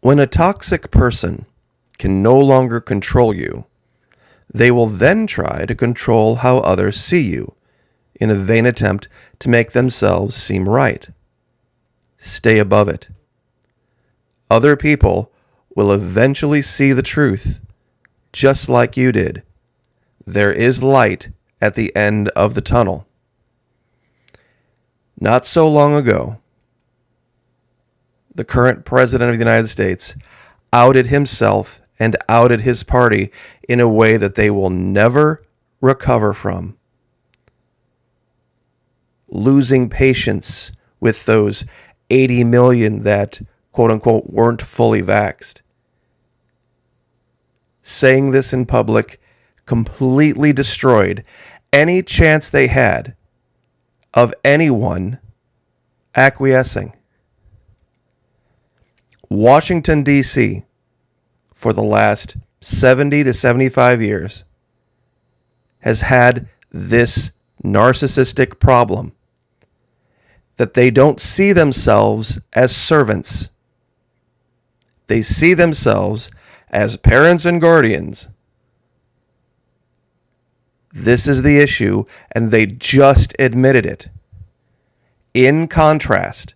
When a toxic person can no longer control you, they will then try to control how others see you in a vain attempt to make themselves seem right. Stay above it. Other people will eventually see the truth, just like you did. There is light at the end of the tunnel. Not so long ago, the current president of the United States outed himself and outed his party in a way that they will never recover from. Losing patience with those 80 million that, quote unquote, weren't fully vaxxed. Saying this in public completely destroyed any chance they had of anyone acquiescing. Washington, D.C., for the last 70 to 75 years, has had this narcissistic problem that they don't see themselves as servants. They see themselves as parents and guardians. This is the issue, and they just admitted it. In contrast,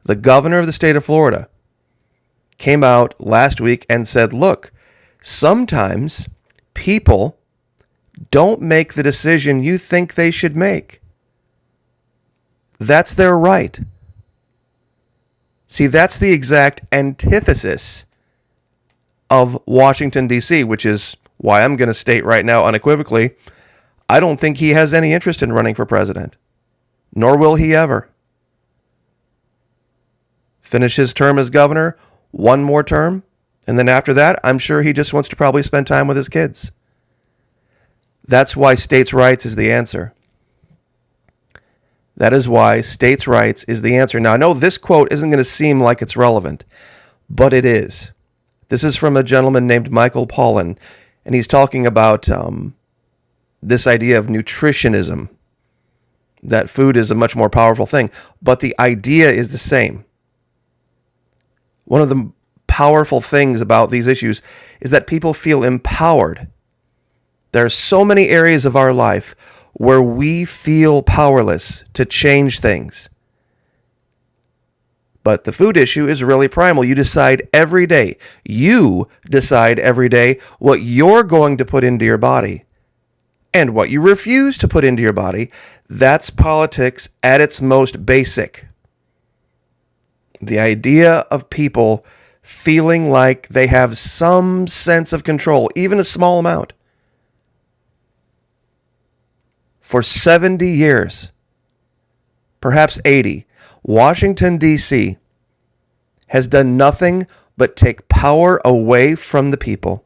the governor of the state of Florida came out last week and said, look, sometimes people don't make the decision you think they should make. That's their right. See, that's the exact antithesis of Washington, D.C., which is why I'm going to state right now unequivocally, I don't think he has any interest in running for president, nor will he ever. Finish his term as governor, one more term, and then after that, I'm sure he just wants to probably spend time with his kids. That's why states' rights is the answer. That is why states' rights is the answer. Now, I know this quote isn't going to seem like it's relevant, but it is. This is from a gentleman named Michael Pollan, and he's talking about this idea of nutritionism, that food is a much more powerful thing, but the idea is the same. One of the powerful things about these issues is that people feel empowered. There are so many areas of our life where we feel powerless to change things. But the food issue is really primal. You decide every day. You decide every day what you're going to put into your body and what you refuse to put into your body. That's politics at its most basic. The idea of people feeling like they have some sense of control, even a small amount. For 70 years, perhaps 80, Washington, D.C. has done nothing but take power away from the people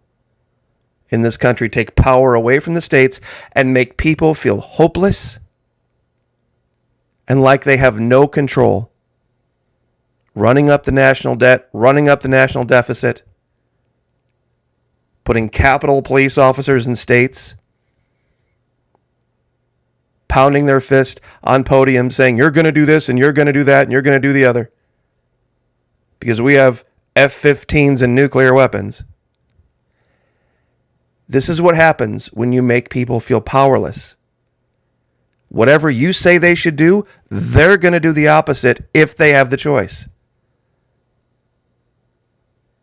in this country, take power away from the states, and make people feel hopeless and like they have no control. Running up the national debt, running up the national deficit, putting Capitol Police officers in states, pounding their fist on podiums saying, you're going to do this and you're going to do that and you're going to do the other. Because we have F-15s and nuclear weapons. This is what happens when you make people feel powerless. Whatever you say they should do, they're going to do the opposite if they have the choice.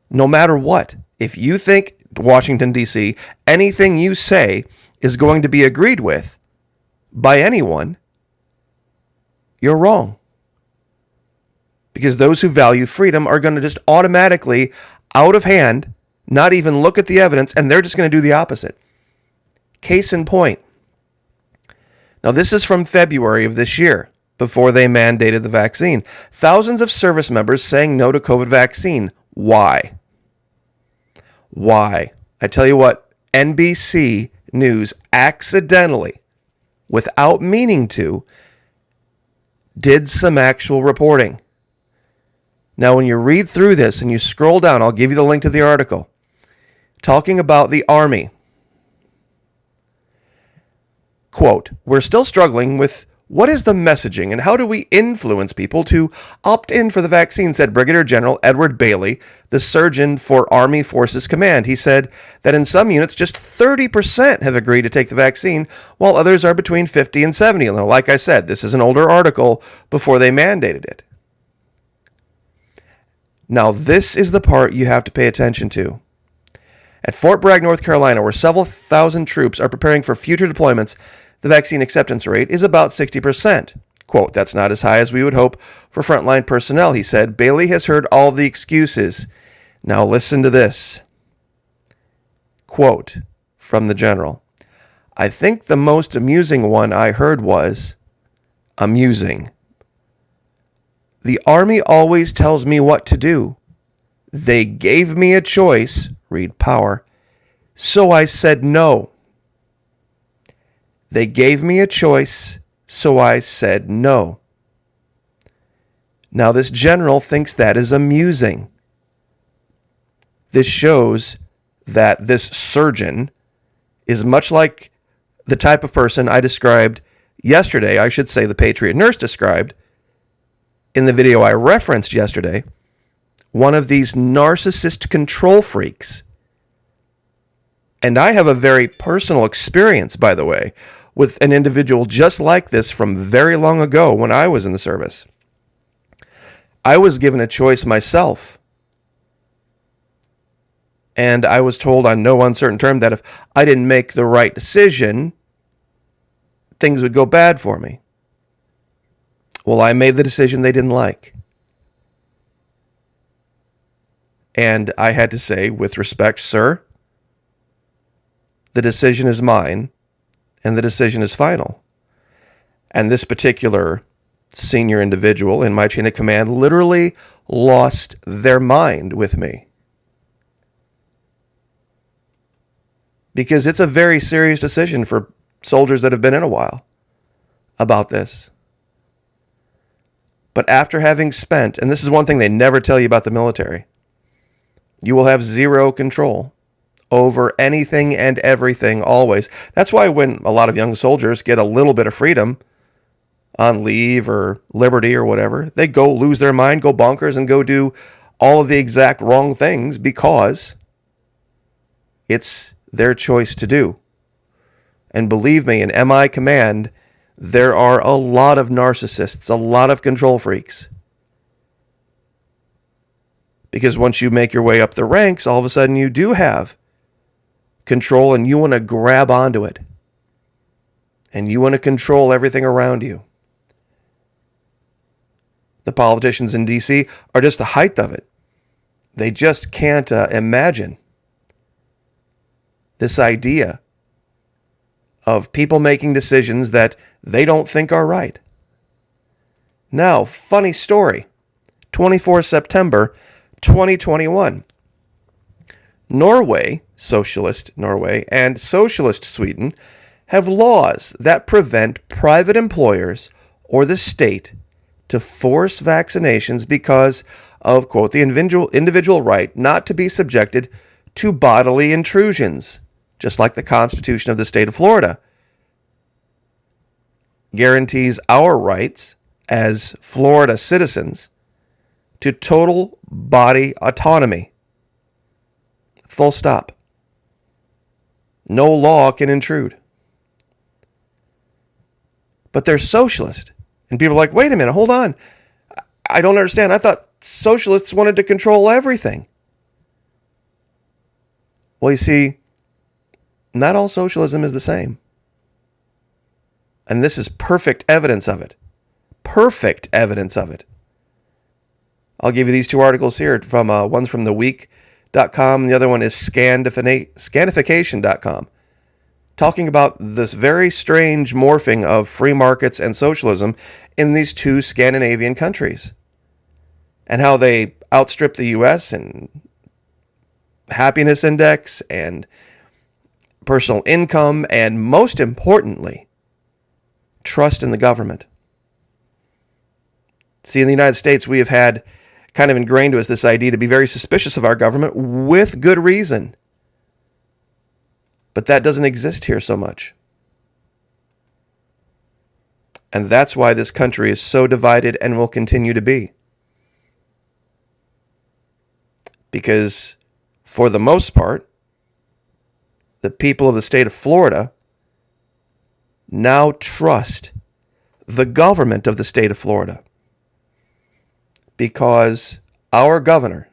No matter what, if you think, Washington, D.C., anything you say is going to be agreed with by anyone, you're wrong. Because those who value freedom are going to just automatically, out of hand, not even look at the evidence, and they're just going to do the opposite. Case in point. Now, this is from February of this year, before they mandated the vaccine. Thousands of service members saying no to COVID vaccine. Why? Why? I tell you what, NBC News accidentally, without meaning to, did some actual reporting. Now, when you read through this and you scroll down, I'll give you the link to the article, talking about the Army. Quote, we're still struggling with What is the messaging and how do we influence people to opt in for the vaccine, said Brigadier General Edward Bailey, the surgeon for Army Forces Command. He said that in some units, just 30% have agreed to take the vaccine, while others are between 50 and 70. And like I said, this is an older article before they mandated it. Now, this is the part you have to pay attention to. At Fort Bragg, North Carolina, where several thousand troops are preparing for future deployments, the vaccine acceptance rate is about 60%. Quote, that's not as high as we would hope for frontline personnel, he said. Bailey has heard all the excuses. Now listen to this. Quote from the general. I think the most amusing one I heard was amusing. The Army always tells me what to do. They gave me a choice, read power, so I said no. They gave me a choice, so I said no. Now this general thinks that is amusing. This shows that this surgeon is much like the type of person I described yesterday, I should say the Patriot nurse described in the video I referenced yesterday, one of these narcissist control freaks. And I have a very personal experience, by the way, with an individual just like this from very long ago when I was in the service. I was given a choice myself. And I was told on no uncertain term that if I didn't make the right decision, things would go bad for me. Well, I made the decision they didn't like. And I had to say, with respect, sir, the decision is mine, and the decision is final. And this particular senior individual in my chain of command literally lost their mind with me. Because it's a very serious decision for soldiers that have been in a while about this. But after having spent, and this is one thing they never tell you about the military, you will have zero control over anything and everything always. That's why when a lot of young soldiers get a little bit of freedom on leave or liberty or whatever, they go lose their mind, go bonkers, and go do all of the exact wrong things because it's their choice to do. And believe me, in MI command, there are a lot of narcissists, a lot of control freaks. Because once you make your way up the ranks, all of a sudden you do have control and you want to grab onto it. And you want to control everything around you. The politicians in D.C. are just the height of it. They just can't imagine this idea of people making decisions that they don't think are right. Now, funny story. 24 September 2021. Norway, socialist Norway, and socialist Sweden have laws that prevent private employers or the state to force vaccinations because of, quote, the individual right not to be subjected to bodily intrusions, just like the Constitution of the state of Florida guarantees our rights as Florida citizens to total body autonomy. Full stop. No law can intrude. But they're socialist. And people are like, wait a minute, hold on. I don't understand. I thought socialists wanted to control everything. Well, you see, not all socialism is the same. And this is perfect evidence of it. Perfect evidence of it. I'll give you these two articles here. From one's from theweek.com, and the other one is scanification.com. Talking about this very strange morphing of free markets and socialism in these two Scandinavian countries. And how they outstrip the U.S. in happiness index and personal income, and most importantly, trust in the government. See, in the United States, we have had kind of ingrained to us this idea to be very suspicious of our government with good reason. But that doesn't exist here so much. And that's why this country is so divided and will continue to be. Because for the most part, the people of the state of Florida now trust the government of the state of Florida. Because our governor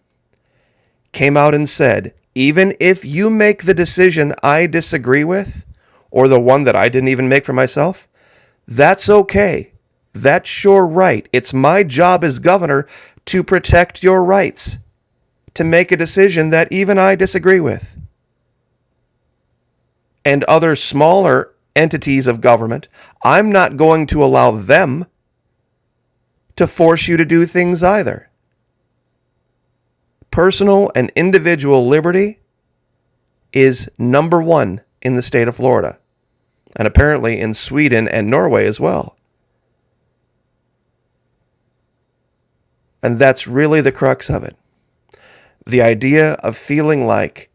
came out and said, even if you make the decision I disagree with, or the one that I didn't even make for myself, that's okay. That's your right. It's my job as governor to protect your rights, to make a decision that even I disagree with. And other smaller entities of government, I'm not going to allow them to force you to do things either. Personal and individual liberty is number one in the state of Florida, and apparently in Sweden and Norway as well. And that's really the crux of it. The idea of feeling like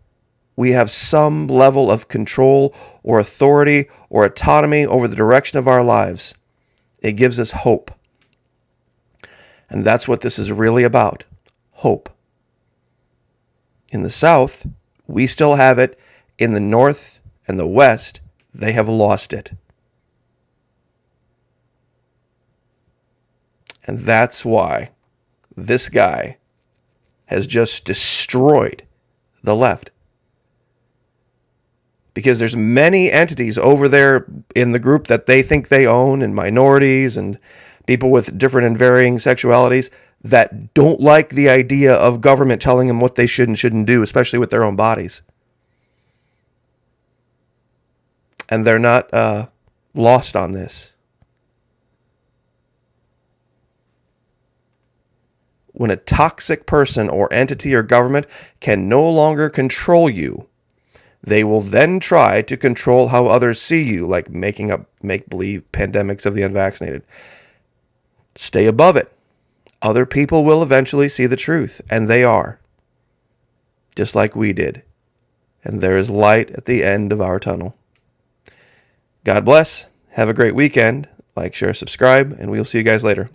we have some level of control or authority or autonomy over the direction of our lives. It gives us hope. And that's what this is really about. Hope. In the South, we still have it. In the North and the West, they have lost it. And that's why this guy has just destroyed the left. Because there's many entities over there in the group that they think they own, and minorities and people with different and varying sexualities that don't like the idea of government telling them what they should and shouldn't do, especially with their own bodies. And they're not lost on this. When a toxic person or entity or government can no longer control you, they will then try to control how others see you, like making up make-believe pandemics of the unvaccinated. Stay above it. Other people will eventually see the truth, and they are. Just like we did. And there is light at the end of our tunnel. God bless. Have a great weekend. Like, share, subscribe, and we'll see you guys later.